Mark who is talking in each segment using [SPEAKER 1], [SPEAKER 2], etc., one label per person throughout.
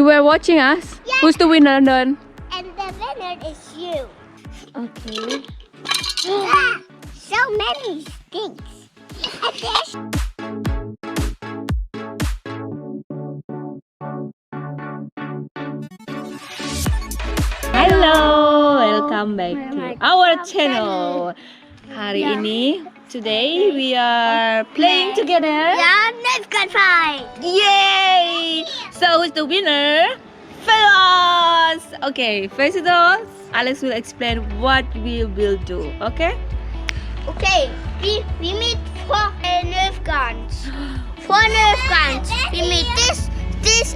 [SPEAKER 1] were watching us?
[SPEAKER 2] Yes.
[SPEAKER 1] Who's the winner then?
[SPEAKER 2] And the winner is you.
[SPEAKER 1] Okay.
[SPEAKER 2] So many things. And there's
[SPEAKER 1] Halo, welcome back to our channel. Hari ini, today we are playing together.
[SPEAKER 2] yeah, let's go try.
[SPEAKER 1] Yay! So who's the winner? Fellas! Okay, first of all, Alex will explain what we will do. Okay?
[SPEAKER 2] Okay, we made 4 Nerf guns. 4 Nerf guns. We made this,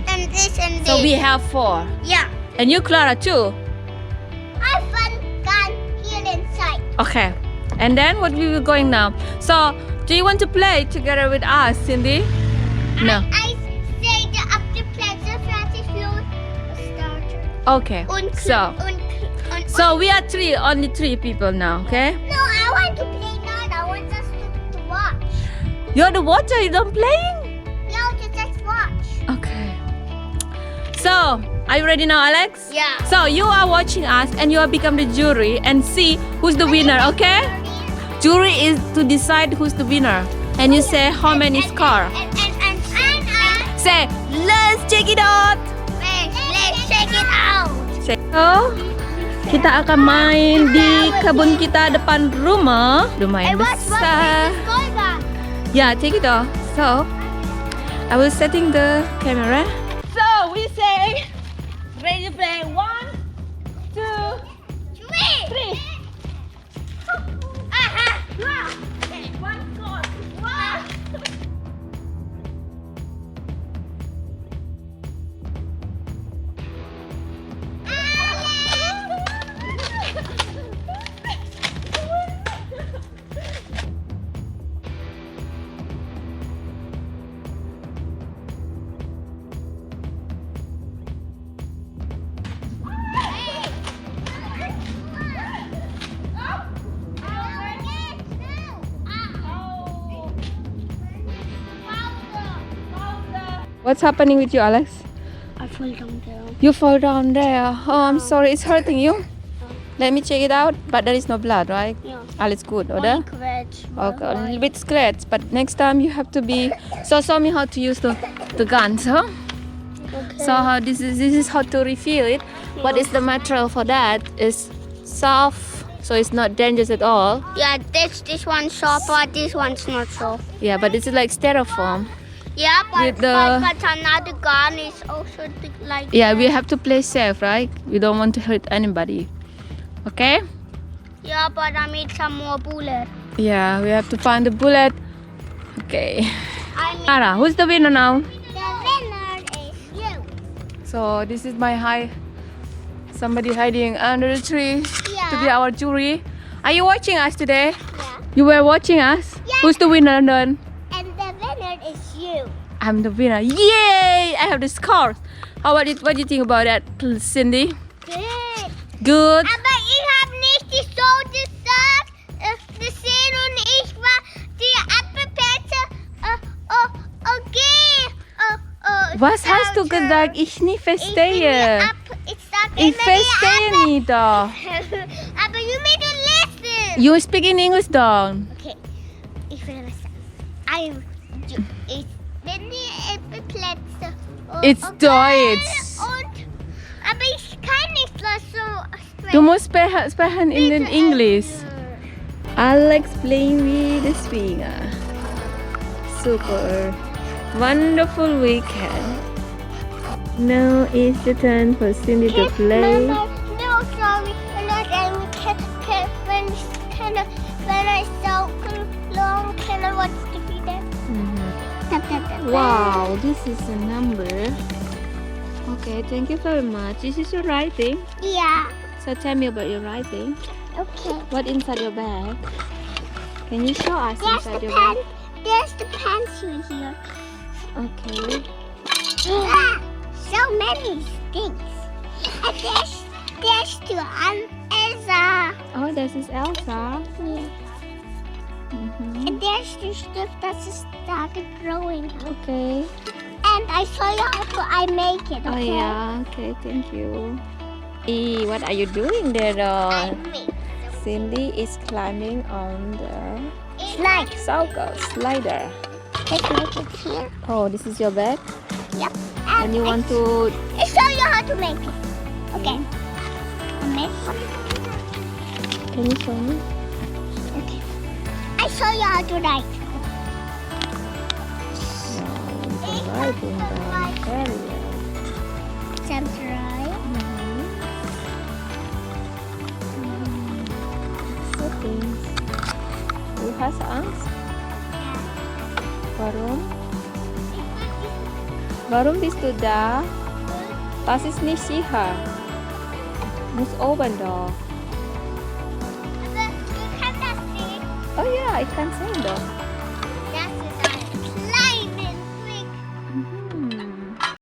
[SPEAKER 2] and this, and this.
[SPEAKER 1] So we have 4.
[SPEAKER 2] Yeah.
[SPEAKER 1] And you, Clara, too.
[SPEAKER 2] I found gun here inside.
[SPEAKER 1] Okay. And then what we will going now? So, do you want to play together with us, Cindy? No.
[SPEAKER 2] I say the up the plans of Francis Field starter.
[SPEAKER 1] Okay. So we are only 3 people now, okay?
[SPEAKER 2] No, I want to play now. I want us to watch.
[SPEAKER 1] You're the watcher, you don't playing?
[SPEAKER 2] No, just watch.
[SPEAKER 1] Okay. So, are you ready now, Alex?
[SPEAKER 2] Yeah.
[SPEAKER 1] So, you are watching us and you are become the jury and see who's the winner, okay? Jury is to decide who's the winner. And you say how many score.
[SPEAKER 2] And
[SPEAKER 1] Say, let's check it out.
[SPEAKER 2] let's check it out.
[SPEAKER 1] So, kita akan main di kebun kita depan rumah. Lumayan besar. Yeah, take it off. So, I will setting the camera. So, we say, ready to play 1, 2, 3. One score. What's happening with you, Alex?
[SPEAKER 2] I fall down there.
[SPEAKER 1] You fall down there. Oh, I'm sorry. It's hurting you. Let me check it out. But there is no blood, right?
[SPEAKER 2] Yeah.
[SPEAKER 1] All is good, oder?
[SPEAKER 2] Scratch.
[SPEAKER 1] Okay, a little bit scratch. But next time you have to be. So show me how to use the guns, huh?
[SPEAKER 2] Okay.
[SPEAKER 1] So how this is how to refill it. What is the material for that? Is soft, so it's not dangerous at all.
[SPEAKER 2] Yeah, this one's soft, but this one's not soft.
[SPEAKER 1] Yeah, but this is like styrofoam.
[SPEAKER 2] Yeah,
[SPEAKER 1] With the-
[SPEAKER 2] but another gun is also like.
[SPEAKER 1] Yeah, we have to play safe, right? We don't want to hurt anybody. Okay?
[SPEAKER 2] Yeah, but I made some more bullet.
[SPEAKER 1] Yeah, we have to find the bullet. Okay.
[SPEAKER 2] I made
[SPEAKER 1] Clara, who's the winner now?
[SPEAKER 2] the winner is you.
[SPEAKER 1] So this is my somebody hiding under the tree to be
[SPEAKER 2] Yeah.
[SPEAKER 1] our jury. Are you watching us today?
[SPEAKER 2] Yeah.
[SPEAKER 1] You were watching us?
[SPEAKER 2] Yeah.
[SPEAKER 1] Who's the winner then?
[SPEAKER 2] And the winner is you.
[SPEAKER 1] I'm the winner. Yay! I have the score. How about it? What do you think about that, Cindy?
[SPEAKER 2] Good.
[SPEAKER 1] Good.
[SPEAKER 2] Aber ich habe nicht die so gesagt. Gesehen und ich war die Apfelplätze. Okay.
[SPEAKER 1] Was hast du gesagt? Ich nicht verstehe.
[SPEAKER 2] Ich sag
[SPEAKER 1] Ich
[SPEAKER 2] immer
[SPEAKER 1] verstehe nicht doch.
[SPEAKER 2] Aber you made a listen.
[SPEAKER 1] You speak in English dann.
[SPEAKER 2] Okay. Ich will was sagen. Ich bin die Apfelplätze.
[SPEAKER 1] It's
[SPEAKER 2] okay.
[SPEAKER 1] Deutsch.
[SPEAKER 2] Aber ich kann nicht was so sprechen.
[SPEAKER 1] Du musst sprechen in den English. Alex playing with the swinger. Super. Wonderful weekend. Now it's the turn for Cindy to play.
[SPEAKER 2] No, sorry. When I so long, can I watch the video?
[SPEAKER 1] Wow, this is a number. Okay, thank you very much. This is your writing.
[SPEAKER 2] Yeah.
[SPEAKER 1] So tell me about your writing.
[SPEAKER 2] Okay.
[SPEAKER 1] What inside your bag? Can you show us
[SPEAKER 2] There's
[SPEAKER 1] inside
[SPEAKER 2] the
[SPEAKER 1] your
[SPEAKER 2] pen.
[SPEAKER 1] bag?
[SPEAKER 2] There's the pencil here.
[SPEAKER 1] Okay.
[SPEAKER 2] So many things. And there's to Elsa.
[SPEAKER 1] Oh, this is Elsa.
[SPEAKER 2] Yeah.
[SPEAKER 1] Mhm.
[SPEAKER 2] And there's the stuff that started growing.
[SPEAKER 1] Okay.
[SPEAKER 2] And I show you how I make it.
[SPEAKER 1] Oh
[SPEAKER 2] Okay?
[SPEAKER 1] yeah, okay, thank you. What are you doing there,
[SPEAKER 2] I
[SPEAKER 1] Ron?
[SPEAKER 2] make
[SPEAKER 1] Cindy is climbing on the
[SPEAKER 2] slide.
[SPEAKER 1] circle slider.
[SPEAKER 2] Let's make it here.
[SPEAKER 1] Oh, this is your bag?
[SPEAKER 2] Yep.
[SPEAKER 1] And you want to...
[SPEAKER 2] I show you how to make it. Okay. I make one.
[SPEAKER 1] Can you show me?
[SPEAKER 2] Okay. I show you how to write.
[SPEAKER 1] Writing down very well.
[SPEAKER 2] Sounds right.
[SPEAKER 1] Settings. Du hast Angst? Warum? Warum bist du da? Das ist nicht sicher. Muss oben doch.
[SPEAKER 2] Du kannst das sehen.
[SPEAKER 1] Oh ja, ich kann sehen doch.